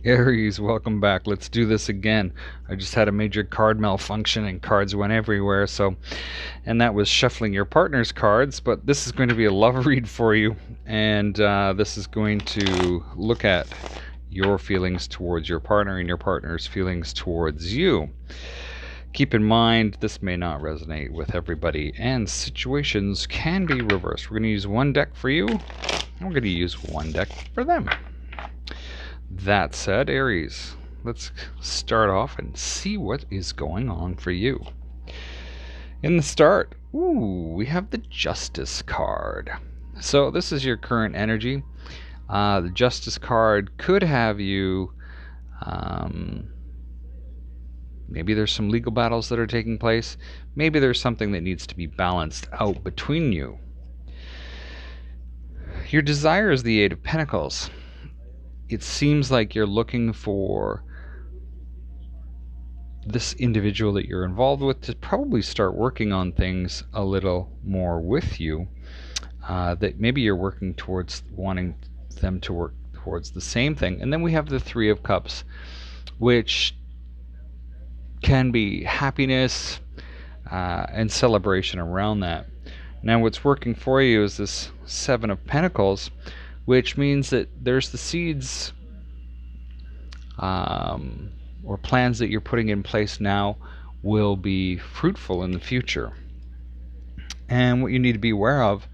Aries, welcome back. Let's do this again. I just had a major card malfunction and cards went everywhere, and that was shuffling your partner's cards, but this is going to be a love read for you, and this is going to look at your feelings towards your partner and your partner's feelings towards you. Keep in mind, this may not resonate with everybody, and situations can be reversed. We're going to use one deck for you, and we're going to use one deck for them. That said, Aries, let's start off and see what is going on for you. In the start, we have the Justice card. So this is your current energy. The Justice card could have you, maybe there's some legal battles that are taking place. Maybe there's something that needs to be balanced out between you. Your desire is the Eight of Pentacles. It seems like you're looking for this individual that you're involved with to probably start working on things a little more with you. That maybe you're working towards wanting them to work towards the same thing. And then we have the Three of Cups, which can be happiness and celebration around that. Now what's working for you is this Seven of Pentacles, which means that there's the seeds or plans that you're putting in place now will be fruitful in the future. And what you need to be aware of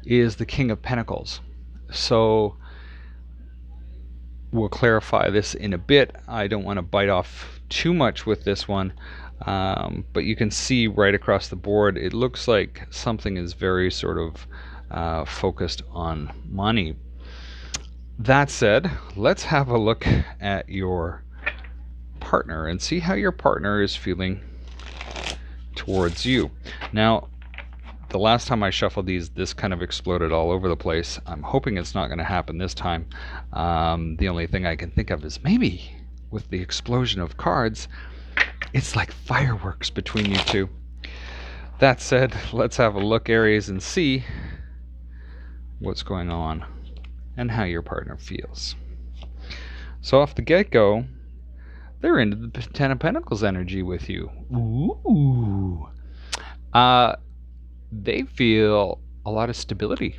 is the King of Pentacles. So we'll clarify this in a bit. I don't want to bite off too much with this one, but you can see right across the board it looks like something is very sort of focused on money. That said, let's have a look at your partner and see how your partner is feeling towards you. Now, the last time I shuffled these, this kind of exploded all over the place. I'm hoping it's not going to happen this time. The only thing I can think of is maybe with the explosion of cards, it's like fireworks between you two. That said, let's have a look, Aries, and see what's going on and how your partner feels. So off the get-go, they're into the Ten of Pentacles energy with you. Ooh. They feel a lot of stability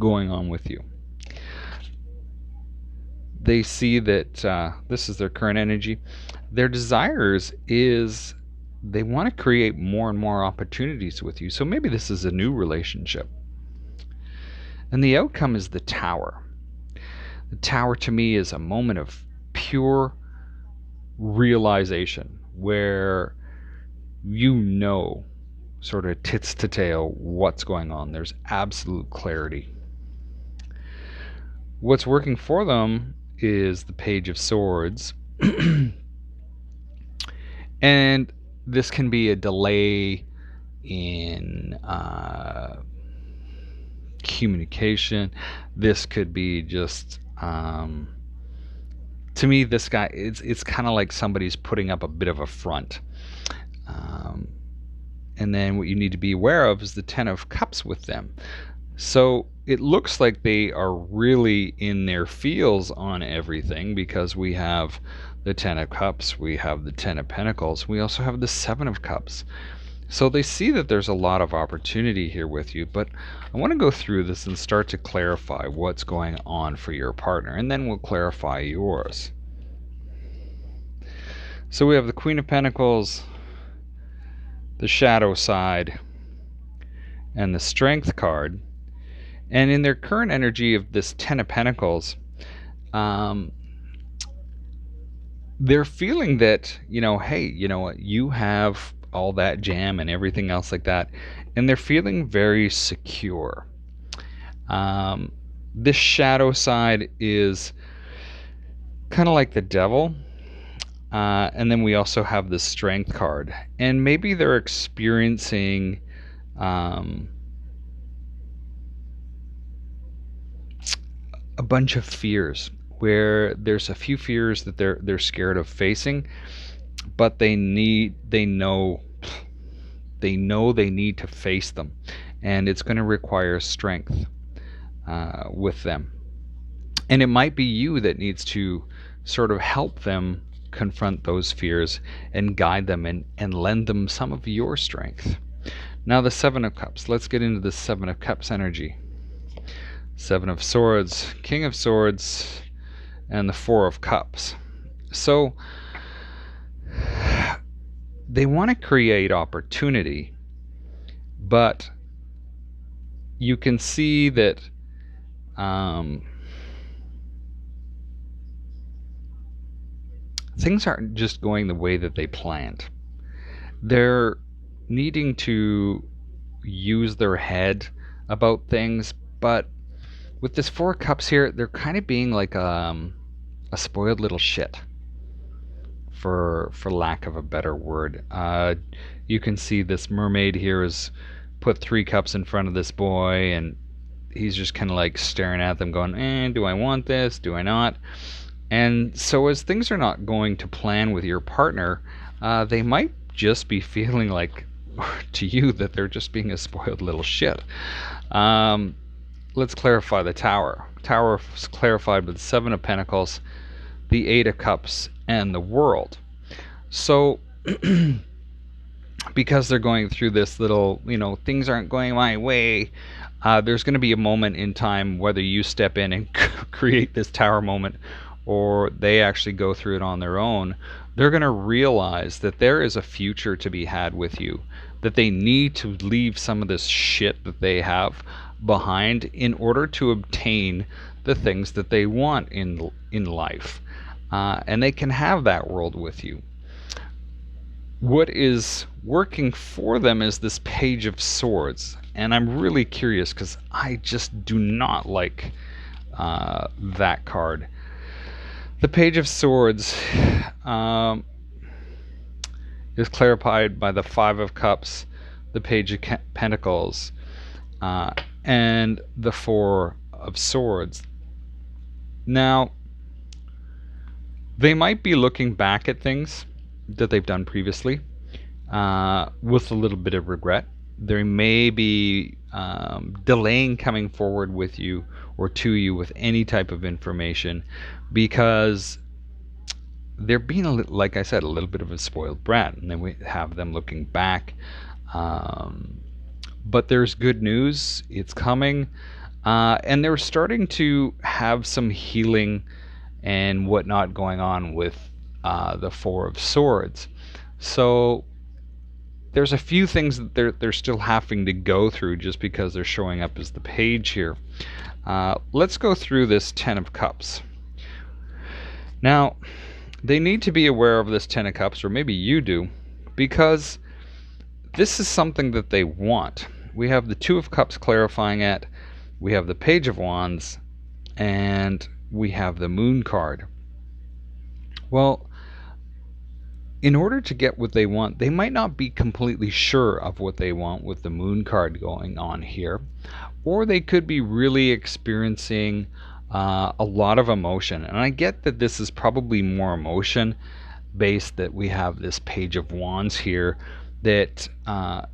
going on with you. They see that this is their current energy. Their desires is they want to create more and more opportunities with you. So maybe this is a new relationship. And the outcome is the Tower. The Tower to me is a moment of pure realization where you know sort of tits to tail what's going on. There's absolute clarity. What's working for them is the Page of Swords. And this can be a delay in communication. This could be just to me, this guy, it's kind of like somebody's putting up a bit of a front. And then what you need to be aware of is the Ten of Cups with them. So it looks like they are really in their feels on everything, because we have the Ten of Cups, we have the Ten of Pentacles, we also have the Seven of Cups. So they see that there's a lot of opportunity here with you, but I want to go through this and start to clarify what's going on for your partner, and then we'll clarify yours. So we have the Queen of Pentacles, the Shadow side, and the Strength card. And in their current energy of this Ten of Pentacles, they're feeling that, hey, you know what, you have all that jam and everything else like that, and they're feeling very secure. This Shadow side is kind of like the Devil. And then we also have the Strength card, and maybe they're experiencing a bunch of fears, where there's a few fears that they're scared of facing, but they know they need to face them, and it's going to require strength with them. And it might be you that needs to sort of help them confront those fears and guide them and lend them some of your strength. Now, the Seven of Cups. Let's get into the Seven of Cups energy. Seven of Swords, King of Swords, and the Four of Cups. So they want to create opportunity, but you can see that things aren't just going the way that they planned. They're needing to use their head about things, but with this Four of Cups here, they're kind of being like a spoiled little shit, for lack of a better word. You can see this mermaid here has put 3 cups in front of this boy, and he's just kind of like staring at them going, do I want this? Do I not? And so as things are not going to plan with your partner, they might just be feeling like to you that they're just being a spoiled little shit. Let's clarify the Tower. Tower is clarified with the 7 of Pentacles, the 8 of Cups, and the World. So because they're going through this little, things aren't going my way, there's going to be a moment in time, whether you step in and create this Tower moment or they actually go through it on their own, they're going to realize that there is a future to be had with you, that they need to leave some of this shit that they have behind in order to obtain the things that they want in life. And they can have that world with you. What is working for them is this Page of Swords. And I'm really curious because I just do not like that card. The Page of Swords is clarified by the 5 of Cups, the Page of Pentacles, and the 4 of Swords. Now, they might be looking back at things that they've done previously with a little bit of regret. They may be delaying coming forward with you or to you with any type of information because they're being, like I said, a little bit of a spoiled brat, and then we have them looking back. But there's good news. It's coming. And they're starting to have some healing and whatnot going on with the 4 of Swords. So there's a few things that they're still having to go through just because they're showing up as the page here. Let's go through this 10 of Cups. Now, they need to be aware of this 10 of Cups, or maybe you do, because this is something that they want. We have the 2 of Cups clarifying it, we have the Page of Wands, and we have the Moon card. Well, in order to get what they want, they might not be completely sure of what they want with the Moon card going on here, or they could be really experiencing a lot of emotion. And I get that this is probably more emotion based, that we have this Page of Wands here, that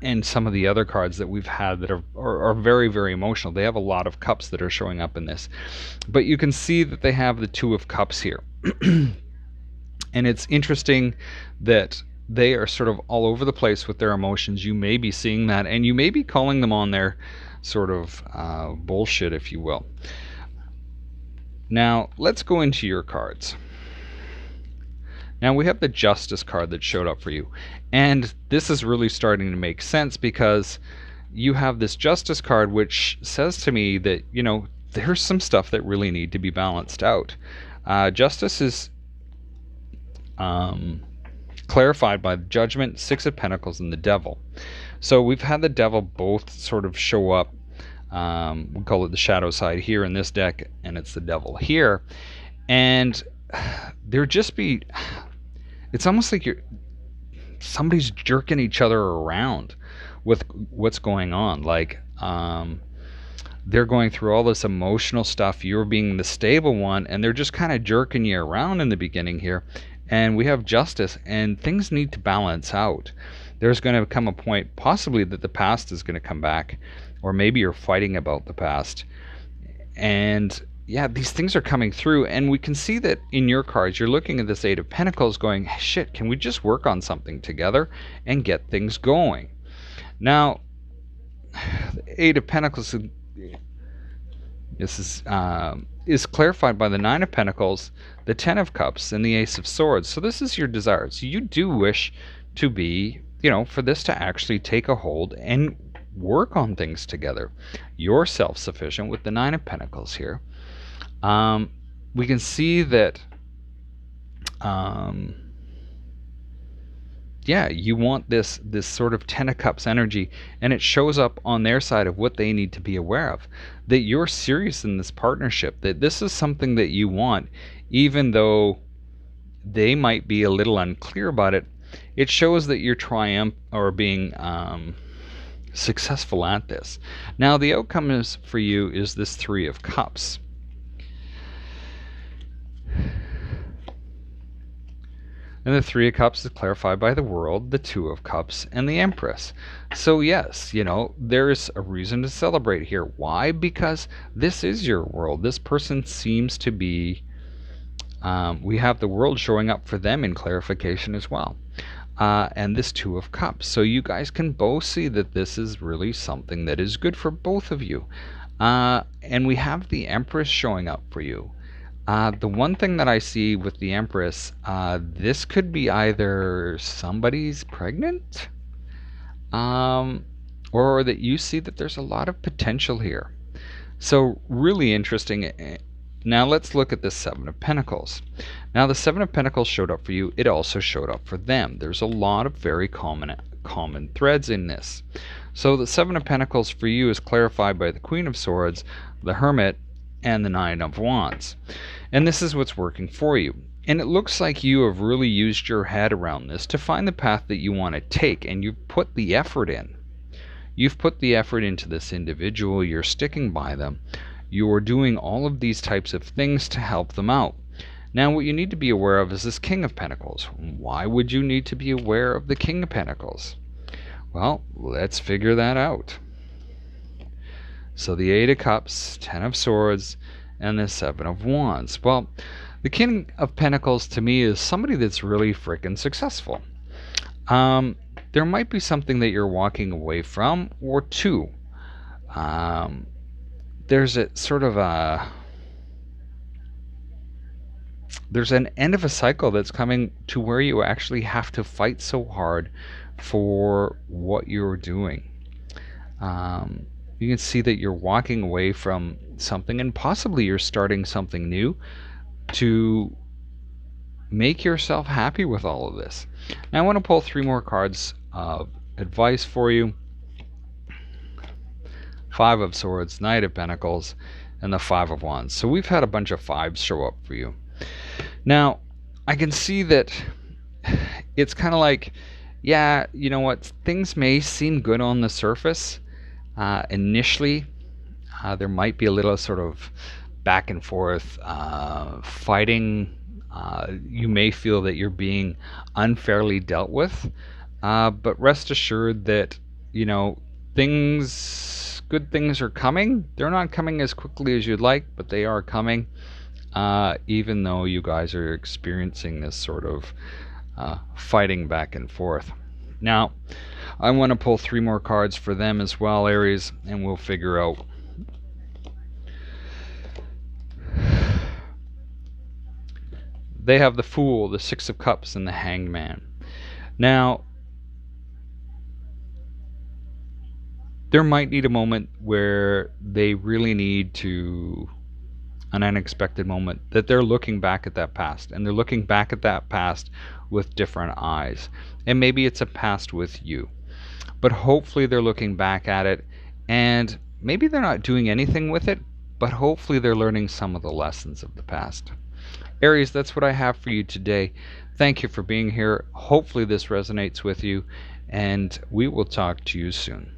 and some of the other cards that we've had that are very, very emotional. They have a lot of cups that are showing up in this, but you can see that they have the 2 of Cups here. And it's interesting that they are sort of all over the place with their emotions. You may be seeing that, and you may be calling them on their sort of bullshit, if you will. Now, let's go into your cards. Now, we have the Justice card that showed up for you. And this is really starting to make sense because you have this Justice card, which says to me that, there's some stuff that really need to be balanced out. Justice is clarified by the Judgment, 6 of Pentacles, and the Devil. So we've had the Devil both sort of show up. We call it the shadow side here in this deck, and it's the Devil here. And it's almost like somebody's jerking each other around with what's going on. Like, they're going through all this emotional stuff. You're being the stable one, and they're just kind of jerking you around in the beginning here. And we have Justice, and things need to balance out. There's going to come a point, possibly, that the past is going to come back, or maybe you're fighting about the past. And yeah, these things are coming through, and we can see that in your cards, you're looking at this Eight of Pentacles going, shit, can we just work on something together and get things going? Now, the Eight of Pentacles, this is clarified by the Nine of Pentacles, the Ten of Cups, and the Ace of Swords. So this is your desire. So you do wish to be, for this to actually take a hold and work on things together. You're self-sufficient with the Nine of Pentacles here. We can see that, yeah, you want this sort of Ten of Cups energy, and it shows up on their side of what they need to be aware of. That you're serious in this partnership, that this is something that you want, even though they might be a little unclear about it. It shows that you're being successful at this. Now, the outcome for you is this Three of Cups. And the Three of Cups is clarified by the World, the Two of Cups, and the Empress. So yes, there's a reason to celebrate here. Why? Because this is your world. This person seems to be, we have the World showing up for them in clarification as well. And this Two of Cups. So you guys can both see that this is really something that is good for both of you. And we have the Empress showing up for you. The one thing that I see with the Empress, this could be either somebody's pregnant, or that you see that there's a lot of potential here. So really interesting. Now let's look at the Seven of Pentacles. Now the Seven of Pentacles showed up for you. It also showed up for them. There's a lot of very common threads in this. So the Seven of Pentacles for you is clarified by the Queen of Swords, the Hermit, and the Nine of Wands. And this is what's working for you. And it looks like you have really used your head around this to find the path that you want to take, and you've put the effort in. You've put the effort into this individual. You're sticking by them. You're doing all of these types of things to help them out. Now, what you need to be aware of is this King of Pentacles. Why would you need to be aware of the King of Pentacles? Well, let's figure that out. So the Eight of Cups, Ten of Swords, and the Seven of Wands. Well, the King of Pentacles to me is somebody that's really freaking successful. There might be something that you're walking away from, or two. There's a sort of there's an end of a cycle that's coming to where you actually have to fight so hard for what you're doing. You can see that you're walking away from something, and possibly you're starting something new to make yourself happy with all of this. Now I want to pull three more cards of advice for you. Five of Swords, Knight of Pentacles, and the Five of Wands. So we've had a bunch of fives show up for you. Now, I can see that it's kind of like, yeah, you know what, things may seem good on the surface. Initially, there might be a little sort of back and forth fighting. You may feel that you're being unfairly dealt with, but rest assured that good things are coming. They're not coming as quickly as you'd like, but they are coming, even though you guys are experiencing this sort of fighting back and forth. Now, I want to pull three more cards for them as well, Aries, and we'll figure out. They have the Fool, the Six of Cups, and the Hanged Man. Now, there might need a moment where they really need to, an unexpected moment, that they're looking back at that past, and they're looking back at that past with different eyes. And maybe it's a past with you, but hopefully they're looking back at it, and maybe they're not doing anything with it, but hopefully they're learning some of the lessons of the past. Aries, that's what I have for you today. Thank you for being here. Hopefully this resonates with you, and we will talk to you soon.